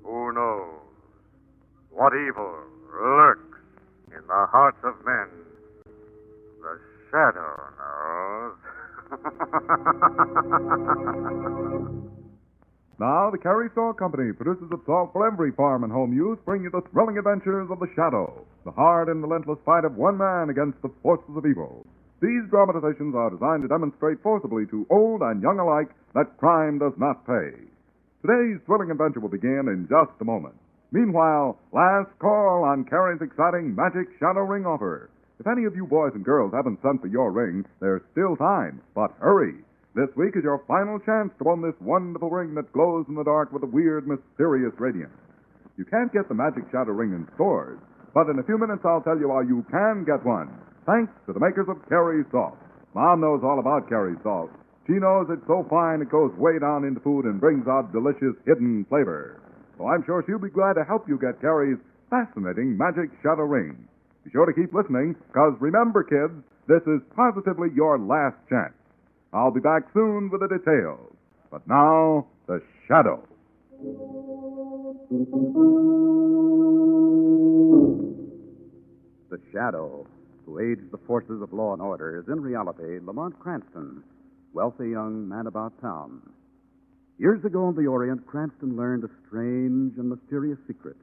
Who knows what evil lurks in the hearts of men? The shadow knows. Now, the Carrie Salt Company, producers of salt for every farm and home use, bring you the thrilling adventures of the Shadow, the hard and relentless fight of one man against the forces of evil. These dramatizations are designed to demonstrate forcibly to old and young alike that crime does not pay. Today's thrilling adventure will begin in just a moment. Meanwhile, last call on Carrie's exciting Magic Shadow Ring offer. If any of you boys and girls haven't sent for your ring, there's still time, but hurry. This week is your final chance to own this wonderful ring that glows in the dark with a weird, mysterious radiance. You can't get the Magic Shadow Ring in stores, but in a few minutes I'll tell you how you can get one, thanks to the makers of Carrie Salt. Mom knows all about Carrie Salt. She knows it's so fine it goes way down into food and brings out delicious hidden flavor. So I'm sure she'll be glad to help you get Carrie's fascinating Magic Shadow Ring. Be sure to keep listening, because remember, kids, this is positively your last chance. I'll be back soon with the details. But now, the Shadow. The Shadow, who aids the forces of law and order, is in reality Lamont Cranston, wealthy young man about town. Years ago in the Orient, Cranston learned a strange and mysterious secret,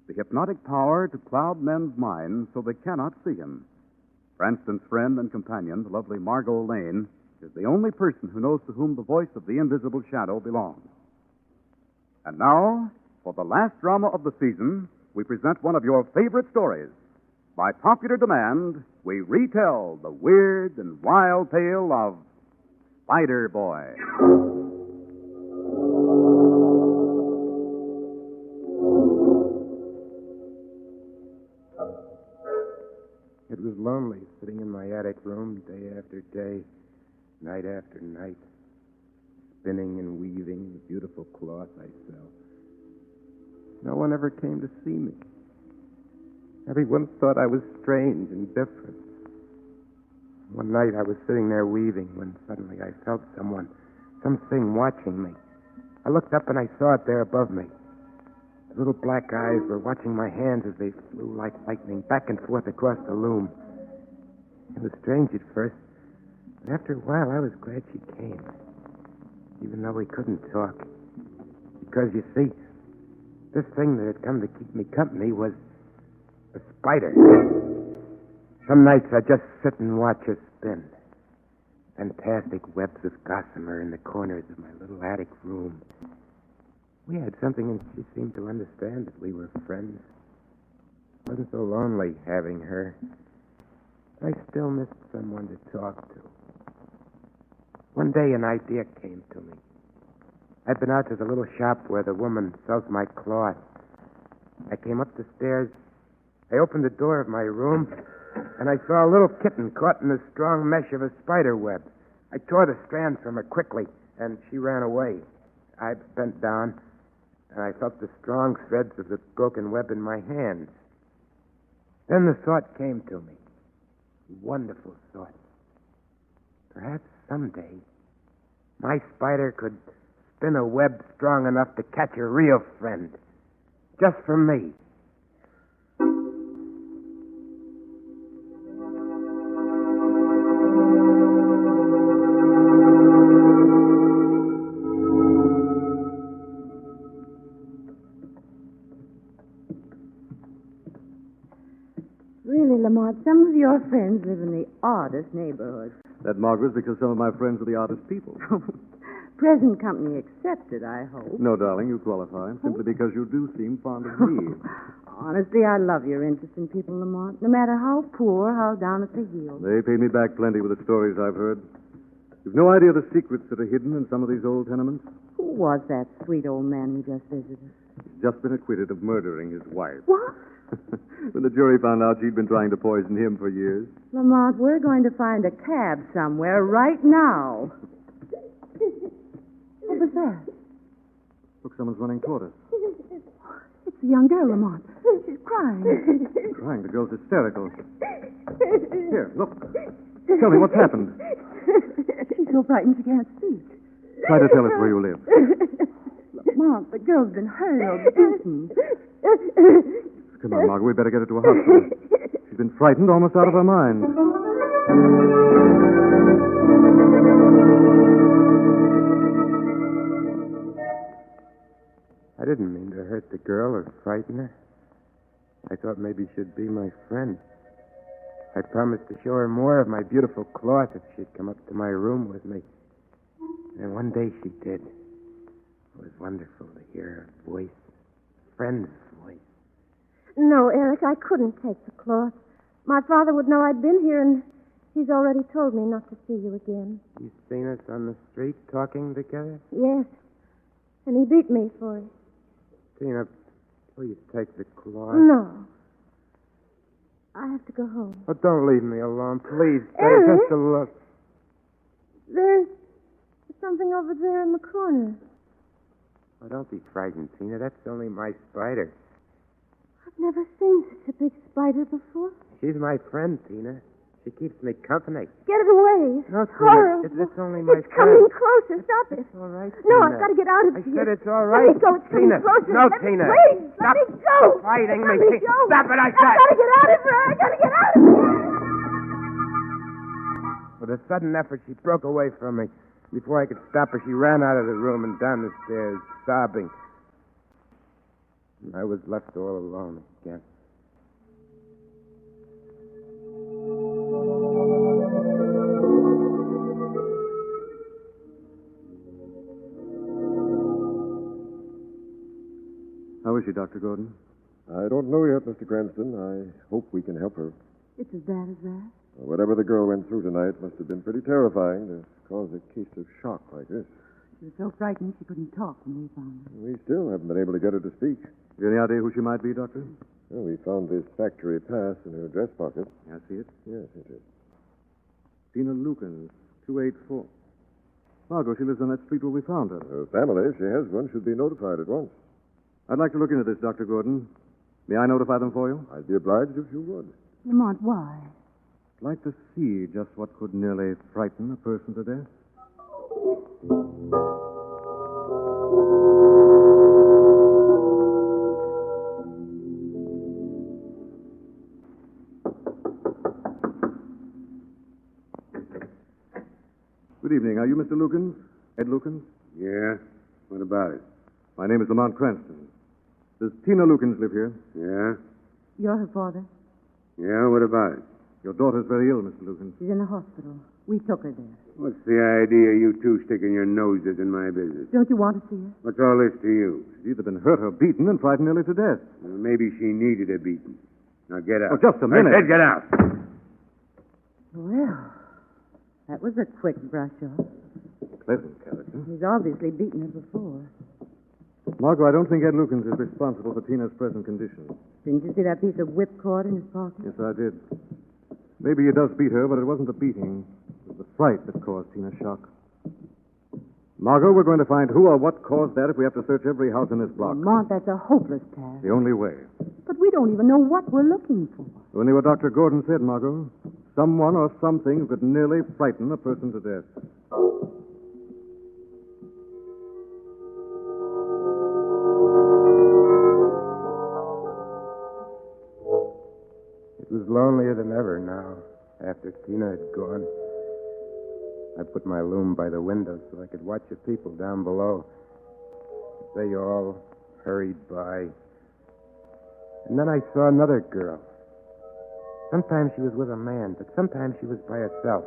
the hypnotic power to cloud men's minds so they cannot see him. Cranston's friend and companion, the lovely Margot Lane, is the only person who knows to whom the voice of the invisible shadow belongs. And now, for the last drama of the season, we present one of your favorite stories. By popular demand, we retell the weird and wild tale of Spider Boy. It was lonely sitting in my attic room day after day, night after night, spinning and weaving the beautiful cloth I sell. No one ever came to see me. Everyone thought I was strange and different. One night I was sitting there weaving when suddenly I felt something watching me. I looked up and I saw it there above me. The little black eyes were watching my hands as they flew like lightning back and forth across the loom. It was strange at first, but after a while I was glad she came, even though we couldn't talk. Because, you see, this thing that had come to keep me company was a spider. Some nights I'd just sit and watch her spin. Fantastic webs of gossamer in the corners of my little attic room. We had something, and she seemed to understand that we were friends. It wasn't so lonely having her. I still missed someone to talk to. One day an idea came to me. I'd been out to the little shop where the woman sells my cloth. I came up the stairs. I opened the door of my room, and I saw a little kitten caught in the strong mesh of a spider web. I tore the strands from her quickly, and she ran away. I bent down, and I felt the strong threads of the broken web in my hands. Then the thought came to me. A wonderful thought. Perhaps someday my spider could spin a web strong enough to catch a real friend. Just for me. Really, Lamont, some of your friends live in the oddest neighborhoods. That, Margaret, is because some of my friends are the oddest people. Present company accepted, I hope. No, darling, you qualify, simply because you do seem fond of me. Honestly, I love your interest in people, Lamont, no matter how poor, how down at the heels. They paid me back plenty with the stories I've heard. You've no idea the secrets that are hidden in some of these old tenements. Who was that sweet old man who just visited? He's just been acquitted of murdering his wife. What? When the jury found out she'd been trying to poison him for years. Lamont, we're going to find a cab somewhere right now. What was that? Look, someone's running toward us. It's a young girl, Lamont. She's crying. Crying. The girl's hysterical. Here, look. Tell me, what's happened? She's so frightened she can't speak. Try to tell us where you live. Lamont, the girl's been hurt or beaten. Come on, Margaret. We better get her to a hospital. She's been frightened almost out of her mind. I didn't mean to hurt the girl or frighten her. I thought maybe she'd be my friend. I promised to show her more of my beautiful cloth if she'd come up to my room with me. And one day she did. It was wonderful to hear her voice, a friend's voice. No, Eric, I couldn't take the cloth. My father would know I'd been here, and he's already told me not to see you again. You seen us on the street talking together? Yes. And he beat me for it. Tina, please take the cloth. No. I have to go home. Oh, don't leave me alone, please. Eric? Just a look. There's something over there in the corner. Oh, don't be frightened, Tina. That's only my spider. I've never seen such a big spider before. She's my friend, Tina. She keeps me company. Get it away. No, It's Tina, horrible. it's only my It's friend. coming closer. Stop it. It's all right, No, Tina. I've got to get out of I here. said it's all right. Let me go. It's coming Tina. closer. No, Let me- Tina. Please, Stop let me go. fighting Let me. me go. Stop it, I I've said. got to get out of here. I've got to get out of here. With a sudden effort, she broke away from me. Before I could stop her, she ran out of the room and down the stairs, sobbing. And I was left all alone again. How is she, Dr. Gordon? I don't know yet, Mr. Cranston. I hope we can help her. It's as bad as that? Whatever the girl went through tonight must have been pretty terrifying to cause a case of shock like this. She was so frightened she couldn't talk when we found her. We still haven't been able to get her to speak. Have you any idea who she might be, Doctor? Well, we found this factory pass in her dress pocket. I see it. Yes, it is. Tina Lukens, 284. Margot, she lives on that street where we found her. Her family, if she has one, should be notified at once. I'd like to look into this, Dr. Gordon. May I notify them for you? I'd be obliged if you would. Lamont, why? I'd like to see just what could nearly frighten a person to death. Good evening. Are you Mr. Lukens? Ed Lukens? Yeah? What about it? My name is Lamont Cranston. Does Tina Lukens live here? Yeah? You're her father. Yeah, what about it? Your daughter's very ill, Mr. Lukens. She's in the hospital. We took her there. What's the idea of you two sticking your noses in my business? Don't you want to see her? What's all this to you? She's either been hurt or beaten and frightened nearly to death. Well, maybe she needed a beating. Now get out. Oh, just a minute. I said get out. Well, that was a quick brush off. Pleasant character. He's obviously beaten her before. Margot, I don't think Ed Lukens is responsible for Tina's present condition. Didn't you see that piece of whipcord in his pocket? Yes, I did. Maybe he does beat her, but it wasn't the beating. It was the fright that caused Tina's shock. Margot, we're going to find who or what caused that if we have to search every house in this block. Lamont, that's a hopeless task. The only way. But we don't even know what we're looking for. Only what Dr. Gordon said, Margot. Someone or something could nearly frighten a person to death. It was lonelier than ever now, after Tina had gone. I put my loom by the window so I could watch the people down below. They all hurried by. And then I saw another girl. Sometimes she was with a man, but sometimes she was by herself.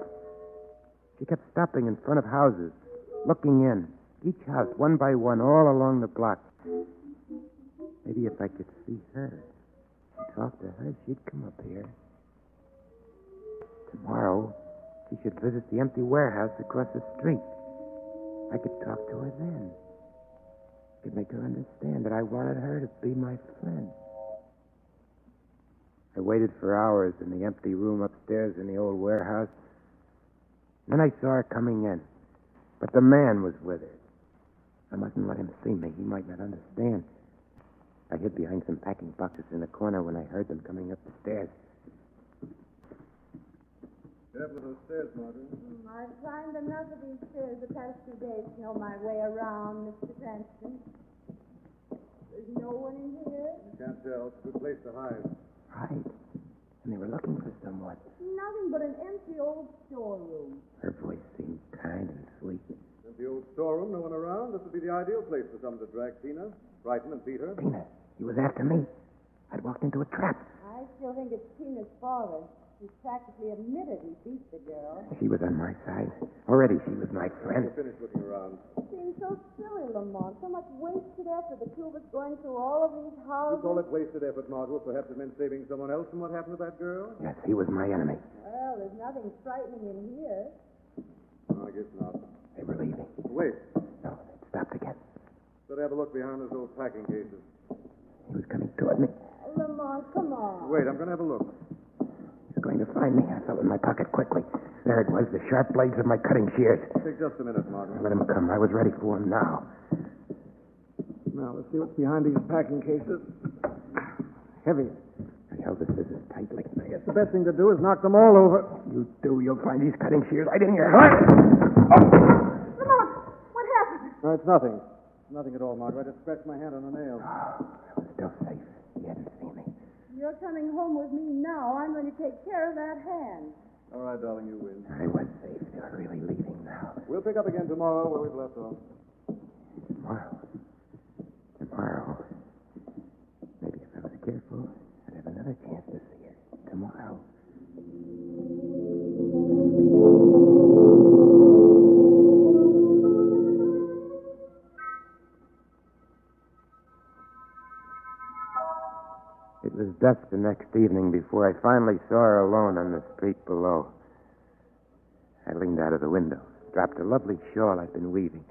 She kept stopping in front of houses, looking in. Each house, one by one, all along the block. Maybe if I could see her and talk to her, she'd come up here. Tomorrow, she should visit the empty warehouse across the street. I could talk to her then. Could make her understand that I wanted her to be my friend. I waited for hours in the empty room upstairs in the old warehouse. Then I saw her coming in. But the man was with her. I mustn't let him see me. He might not understand. I hid behind some packing boxes in the corner when I heard them coming up the stairs. Careful with those stairs, Margaret. I've climbed enough of these stairs the past 2 days to know my way around, Mr. Cranston. There's no one in here? You can't tell. It's a good place to hide. Hide? And they were looking for someone. Nothing but an empty old storeroom. Her voice seemed kind and sweet. In the old storeroom, no one around. This would be the ideal place for someone to drag Tina, frighten and beat her. Tina, he was after me. I'd walked into a trap. I still think it's Tina's father. He's practically admitted he beat the girl. She was on my side. Already she was my friend. We'll finish looking around. It seems so silly, Lamont. So much wasted effort. The two of us going through all of these houses. You call it wasted effort, Margot? Perhaps it meant saving someone else from what happened to that girl? Yes, he was my enemy. Well, there's nothing frightening in here. No, I guess not. They were leaving. Wait. No, they'd stopped again. Better have a look behind those old packing cases. He was coming toward me. Lamont, come on. Wait, I'm going to have a look. He was going to find me. I felt in my pocket quickly. There it was, the sharp blades of my cutting shears. Take just a minute, Margot. Let him come. I was ready for him now. Now, let's see what's behind these packing cases. Heavy. I held the scissors tightly. I guess the best thing to do is knock them all over. You do. You'll find these cutting shears right in your heart. Lamont, what happened? No, it's nothing. Nothing at all, Margot. I just scratched my hand on a nail. I was still safe. He hadn't seen me. You're coming home with me now. I'm going to take care of that hand. All right, darling, you win. I was safe. They were really leaving now. We'll pick up again tomorrow where we've left off. Tomorrow. Tomorrow. Maybe if I was careful, I'd have another chance to see her. Tomorrow. It was dusk the next evening before I finally saw her alone on the street below. I leaned out of the window, dropped a lovely shawl I'd been weaving.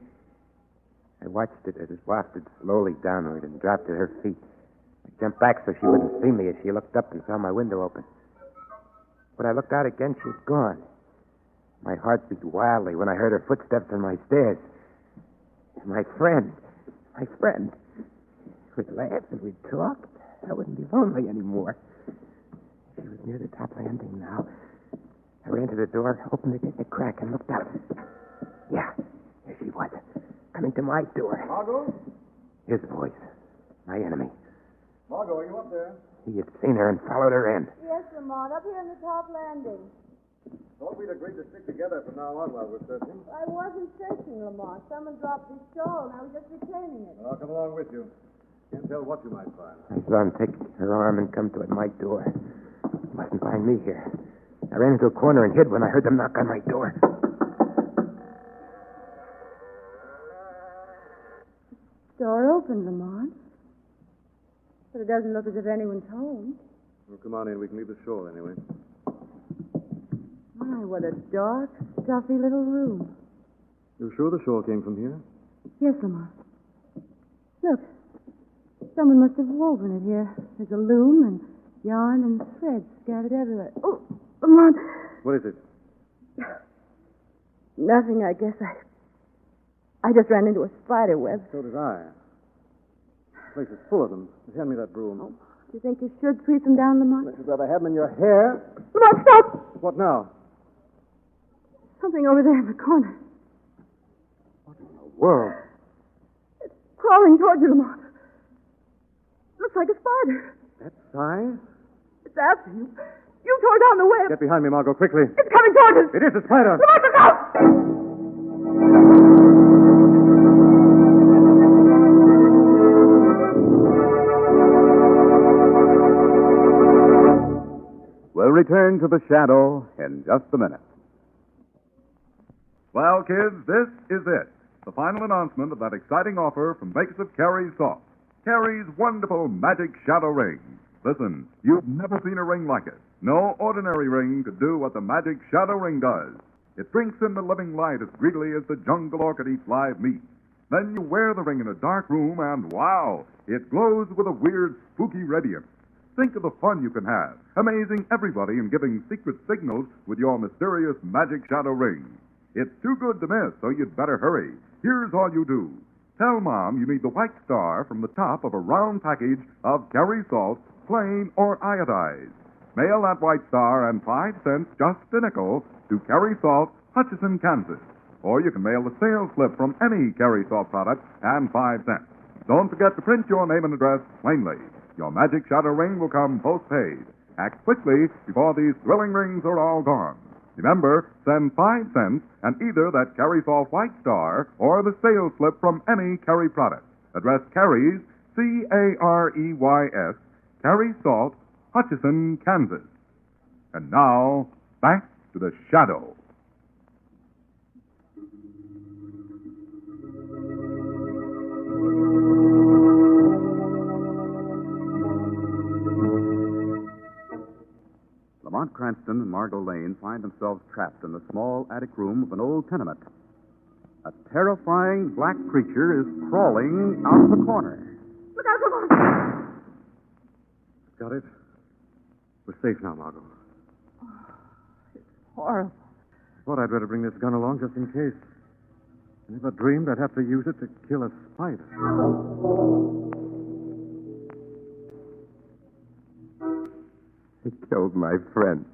I watched it as it wafted slowly downward and dropped at her feet. I jumped back so she wouldn't see me as she looked up and saw my window open. When I looked out again, she'd gone. My heart beat wildly when I heard her footsteps on my stairs. My friend. We'd laugh and we'd talk. I wouldn't be lonely anymore. She was near the top landing now. I ran to the door, opened it just a crack, and looked out. Yeah, there she was, coming to my door. Margot? His voice, my enemy. Margot, are you up there? He had seen her and followed her in. Yes, Lamont, up here on the top landing. Thought we'd agreed to stick together from now on while we're searching. I wasn't searching, Lamont. Someone dropped his shawl, and I was just returning it. Well, I'll come along with you. Can't tell what you might find. I saw him take her arm and come toward my door. He mustn't find me here. I ran into a corner and hid when I heard them knock on my door. Door open, Lamont. But it doesn't look as if anyone's home. Well, come on in. We can leave the shawl anyway. My, what a dark, stuffy little room. You sure the shawl came from here? Yes, Lamont. Look. Someone must have woven it here. There's a loom and yarn and thread scattered everywhere. Oh, Lamont. What is it? Nothing, I guess. I just ran into a spider web. So did I. The place is full of them. Just hand me that broom. Oh, do you think you should sweep them down, Lamont? You'd rather have them in your hair? Lamont, stop! What now? Something over there in the corner. What in the world? It's crawling toward you, Lamont. Looks like a spider. That size? It's after you. You tore down the web. Get behind me, Margot, quickly. It's coming toward us. It is a spider. Lamont, look out! We'll return to the shadow in just a minute. Well, kids, this is it. The final announcement of that exciting offer from makers of Carrie's Soft. Carrie's wonderful magic shadow ring. Listen, you've never seen a ring like it. No ordinary ring could do what the magic shadow ring does. It drinks in the living light as greedily as the jungle orchid eats live meat. Then you wear the ring in a dark room and, wow, it glows with a weird, spooky radiance. Think of the fun you can have, amazing everybody and giving secret signals with your mysterious magic shadow ring. It's too good to miss, so you'd better hurry. Here's all you do. Tell Mom you need the white star from the top of a round package of Kerry salt, plain or iodized. Mail that white star and 5 cents, just a nickel, to Kerry Salt, Hutchinson, Kansas. Or you can mail the sales slip from any Kerry Salt product and 5 cents. Don't forget to print your name and address plainly. Your magic shadow ring will come postpaid. Act quickly before these thrilling rings are all gone. Remember, send 5 cents and either that Kerry Salt White Star or the sales slip from any Kerry product. Address Kerry's, Careys, Kerry Salt, Hutchinson, Kansas. And now, back to the Shadow. Lamont Cranston and Margot Lane find themselves trapped in the small attic room of an old tenement. A terrifying black creature is crawling out of the corner. Look out, Lamont! Got it? We're safe now, Margot. Horrible. Thought I'd better bring this gun along just in case. I never dreamed I'd have to use it to kill a spider. He killed my friend.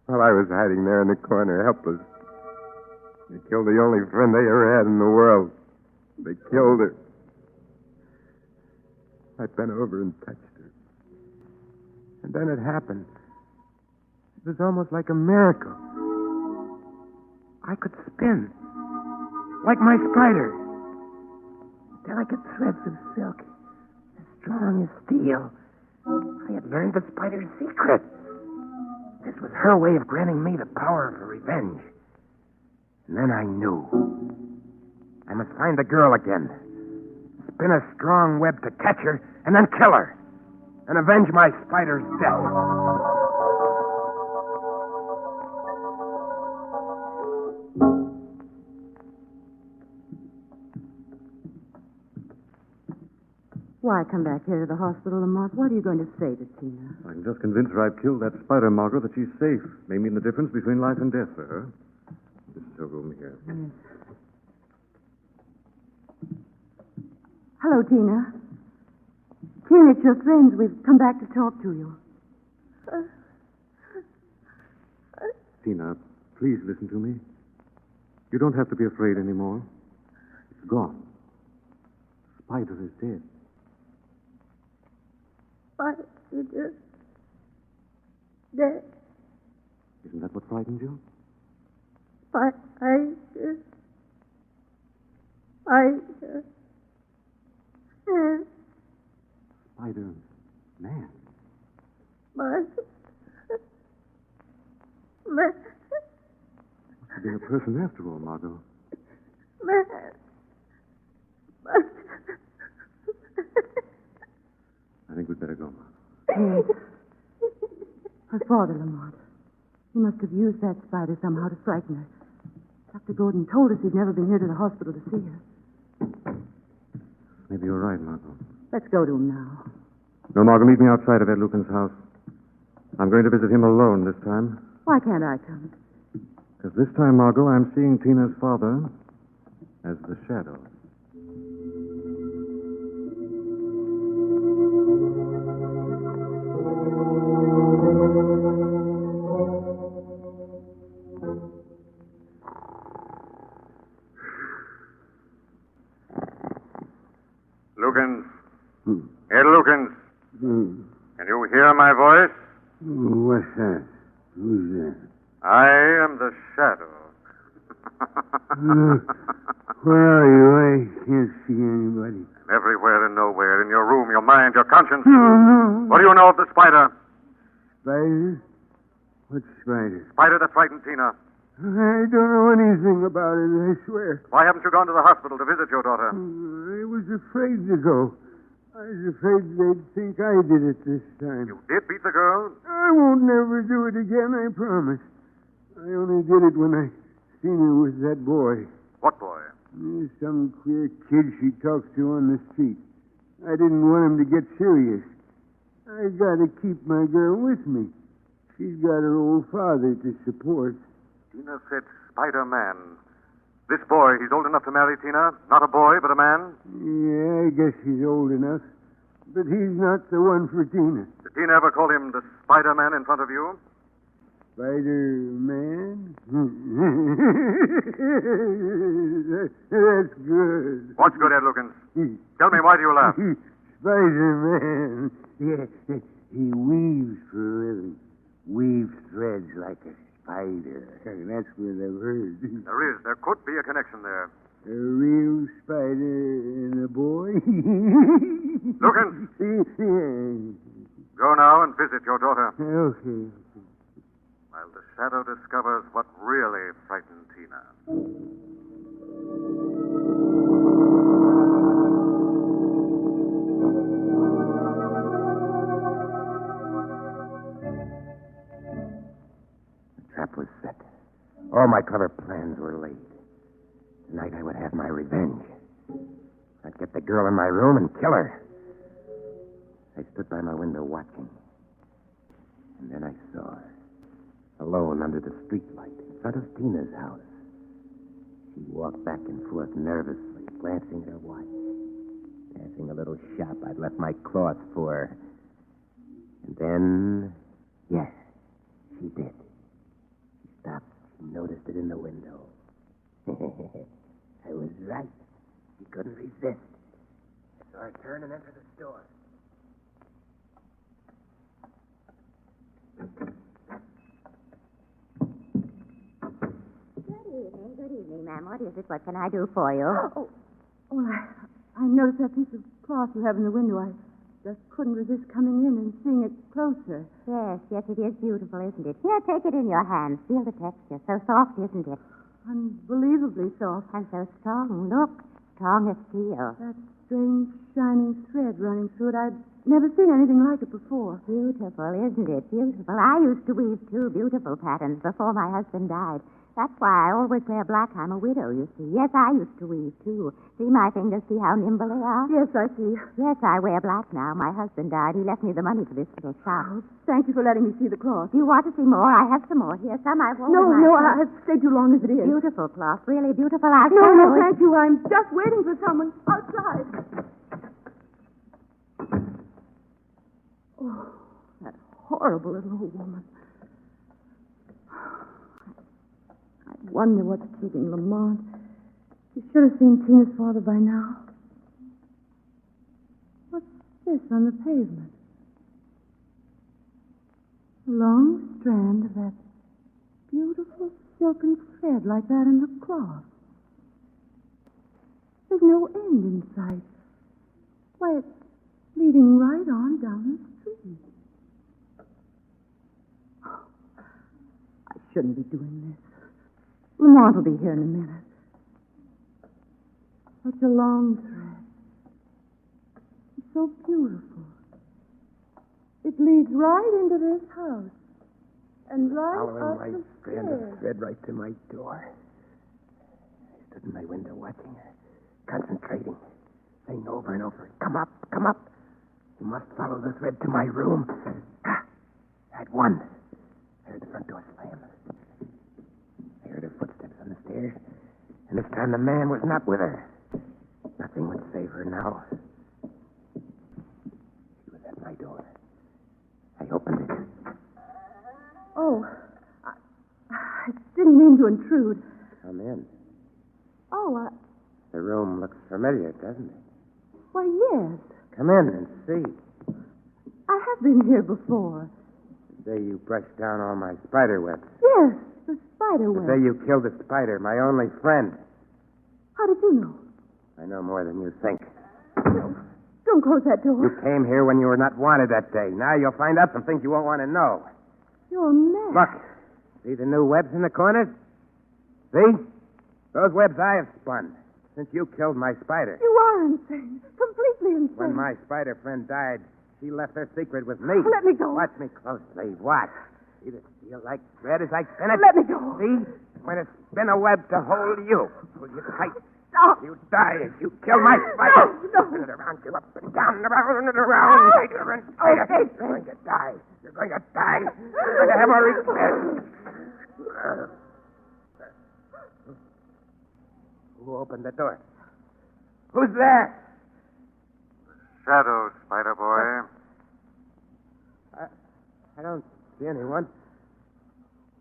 While I was hiding there in the corner, helpless. They killed the only friend they ever had in the world. They killed her. I bent over and touched her. And then it happened. It was almost like a miracle. I could spin. Like my spider. Delicate threads of silk. As strong as steel. I had learned the spider's secret. This was her way of granting me the power for revenge. And then I knew. I must find the girl again. Spin a strong web to catch her, and then kill her. And avenge my spider's death. Why come back here to the hospital, Lamont? What are you going to say to Tina? I can just convince her I've killed that spider, Margot, that she's safe. May mean the difference between life and death for her. This is her room here. Yes. Hello, Tina. Tina, it's your friends. We've come back to talk to you. Tina, please listen to me. You don't have to be afraid anymore. It's gone. Spider is dead. Spider dead. Isn't that what frightened you? Spider. Spider-Man. Man. Must have been a person after all, Margot. Man. I think we'd better go, Margot. Yes. Her father, Lamont. He must have used that spider somehow to frighten her. Dr. Gordon told us he'd never been here to the hospital to see her. Maybe you're right, Margot. Let's go to him now. No, Margot, meet me outside of Ed Lucan's house. I'm going to visit him alone this time. Why can't I come? Because this time, Margot, I'm seeing Tina's father as the shadow. Lukens. Ed Lukens. Can you hear my voice? What's that? Who's that? I am the shadow. Where are you? I can't see anybody. Everywhere and nowhere, in your room, your mind, your conscience. No. What do you know of the spider? Spider? What spider? Spider that frightened Tina. I don't know anything about it, I swear. Why haven't you gone to the hospital to visit your daughter? I was afraid to go. I was afraid they'd think I did it this time. You did beat the girl? I won't never do it again, I promise. I only did it when I seen her with that boy. What boy? Some queer kid she talks to on the street. I didn't want him to get serious. I gotta keep my girl with me. She's got her old father to support. Tina said Spider-Man. This boy, he's old enough to marry Tina. Not a boy, but a man. Yeah, I guess he's old enough. But he's not the one for Tina. Did Tina ever call him the Spider-Man in front of you? Spider-Man? That's good. What's good, Ed Lukens? Tell me, why do you laugh? Spider-Man. Yeah, he weaves for a living. Weaves threads like a spider. That's what I've heard. There could be a connection there. A real spider and a boy? Lukens! Go now and visit your daughter. Okay. While the shadow discovers what really frightened Tina. The trap was set. All my clever plans were laid. Tonight I would have my revenge. I'd get the girl in my room and kill her. I stood by my window watching. And then I saw her. Alone under the streetlight in front of Tina's house. She walked back and forth nervously, glancing at her watch. Passing a little shop I'd left my cloth for. And then, yes, she did. She stopped. She noticed it in the window. I was right. She couldn't resist. I saw her turn and enter the store. Good evening, ma'am. What is it? What can I do for you? I noticed that piece of cloth you have in the window. I just couldn't resist coming in and seeing it closer. Yes, it is beautiful, isn't it? Here, take it in your hands. Feel the texture. So soft, isn't it? Unbelievably soft. And so strong. Look, strong as steel. That strange shining thread running through it. I'd never seen anything like it before. Beautiful, isn't it? Beautiful. I used to weave two beautiful patterns before my husband died. That's why I always wear black. I'm a widow, you see. Yes, I used to weave, too. See my fingers? See how nimble they are? Yes, I see. Yes, I wear black now. My husband died. He left me the money for this little shop. Oh, thank you for letting me see the cloth. Do you want to see more? I have some more. Here, some I've worn. No, I've stayed too long as it is. Beautiful cloth. Really beautiful. I'll No, show you. thank you. I'm just waiting for someone outside. Oh, that horrible little old woman. I wonder what's keeping Lamont. He should have seen Tina's father by now. What's this on the pavement? A long strand of that beautiful silken thread like that in the cloth. There's no end in sight. Why, it's leading right on down the street. I shouldn't be doing this. Lamont will be here in a minute. Such a long thread. It's so beautiful. It leads right into this house. And right Following up my the strand stairs. of thread right to my door. I stood in my window watching her, concentrating, saying over and over, "Come up, come up. You must follow the thread to my room." I'd won. I heard the front door slam. I heard her footsteps on the stairs, and this time the man was not with her. Nothing would save her now. She was at my door. I opened it. Oh, I didn't mean to intrude. Come in. Oh, The room looks familiar, doesn't it? why, yes. Come in and see. I have been here before. The day you brushed down all my spider webs. Yes, the spider The web. day you killed the spider, my only friend. How did you know? I know more than you think. Don't close that door. You came here when you were not wanted that day. Now you'll find out some things you won't want to know. You're mad. Look, see the new webs in the corners? See? Those webs I have spun since you killed my spider. You are insane. Completely insane. When my spider friend died, she left her secret with me. Let me go. Watch me closely. Watch. See the steel-like thread as I spin it? Let me go. See? I'm going to spin a web to hold you. Pull you tight. Stop. You die as you kill my spider. No. Spin it around you, up and down, and around and around. Tighter and tighter. Okay. You're going to die. You're going to die. You're going to have a revenge. Who opened the door? Who's there? Shadow, Spider Boy. I don't see anyone.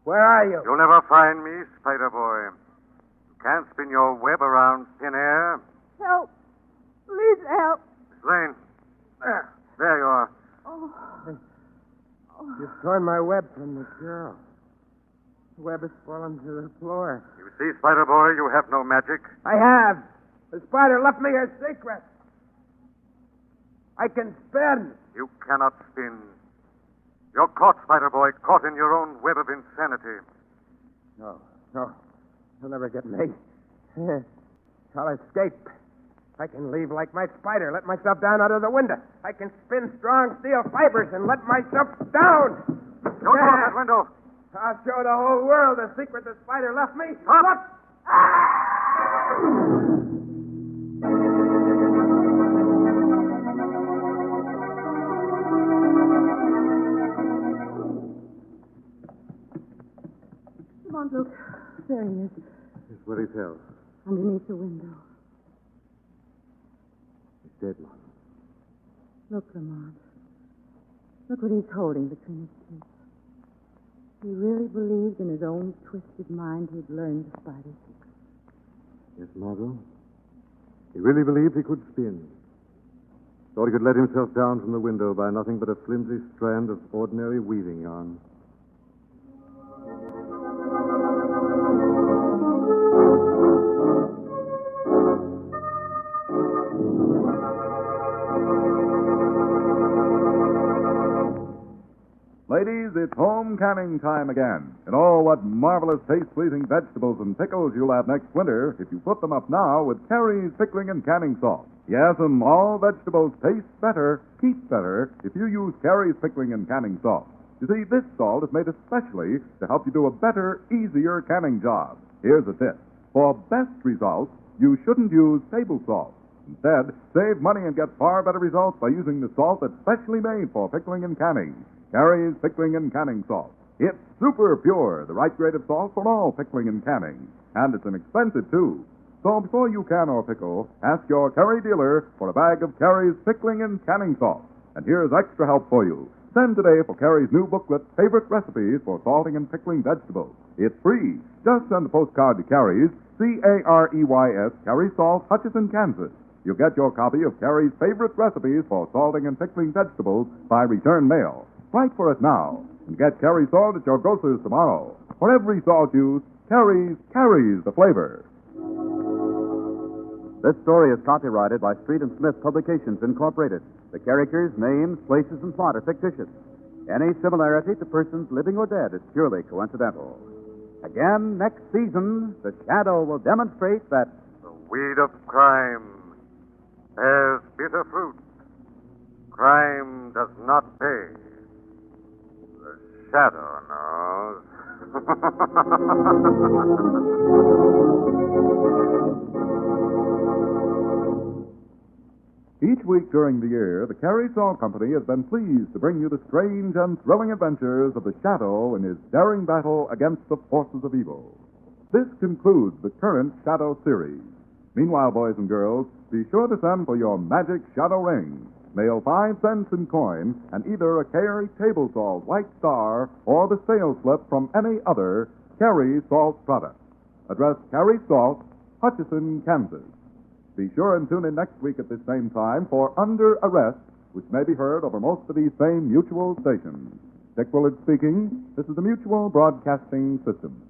Where are you? You'll never find me, Spider Boy. You can't spin your web around thin air. Help. Please help. Miss Lane. There you are. You've torn my web from the girl. The web has fallen to the floor. You see, Spider Boy, you have no magic. I have. The spider left me her secret. I can spin. You cannot spin. You're caught, Spider Boy, caught in your own web of insanity. No. You'll never get me. I'll escape. I can leave like my spider, let myself down out of the window. I can spin strong steel fibers and let myself down. Don't go out that window. I'll show the whole world the secret the spider left me. Stop. Look! Come on, Luke. There he is, Here's what he tells. underneath the window. He's dead, Mom. Look, Lamont. Look what he's holding between his teeth. He really believed in his own twisted mind he'd learned the spider's secret. Yes, Margot. He really believed he could spin. Thought he could let himself down from the window by nothing but a flimsy strand of ordinary weaving yarn. Ladies, it's home canning time again. And oh, what marvelous taste-pleasing vegetables and pickles you'll have next winter if you put them up now with Carrie's Pickling and Canning Salt. Yes, and all vegetables taste better, keep better, if you use Carrie's Pickling and Canning Salt. You see, this salt is made especially to help you do a better, easier canning job. Here's a tip. For best results, you shouldn't use table salt. Instead, save money and get far better results by using the salt that's specially made for pickling and canning. Carrie's Pickling and Canning Salt. It's super pure, the right grade of salt for all pickling and canning. And it's inexpensive, too. So before you can or pickle, ask your Carrie dealer for a bag of Carrie's Pickling and Canning Salt. And here's extra help for you. Send today for Carrie's new booklet, Favorite Recipes for Salting and Pickling Vegetables. It's free. Just send a postcard to Carrie's, Careys, Carrie Salt, Hutchinson, Kansas. You'll get your copy of Carrie's Favorite Recipes for Salting and Pickling Vegetables by return mail. Write for it now and get Carrie salt at your grocer's tomorrow. For every salt used, Carrie's carries the flavor. This story is copyrighted by Street and Smith Publications, Incorporated. The characters, names, places, and plot are fictitious. Any similarity to persons living or dead is purely coincidental. Again, next season, the Shadow will demonstrate that The weed of crime bears bitter fruit. Crime does not pay. The Shadow knows. Each week during the year, the Carrie Salt Company has been pleased to bring you the strange and thrilling adventures of the Shadow in his daring battle against the forces of evil. This concludes the current Shadow series. Meanwhile, boys and girls, be sure to send for your magic Shadow ring. Mail 5 cents in coin and either a Carrie Table Salt White Star or the sales slip from any other Carrie Salt product. Address Carrie Salt, Hutchinson, Kansas. Be sure and tune in next week at this same time for Under Arrest, which may be heard over most of these same Mutual stations. Dick Willard speaking. This is the Mutual Broadcasting System.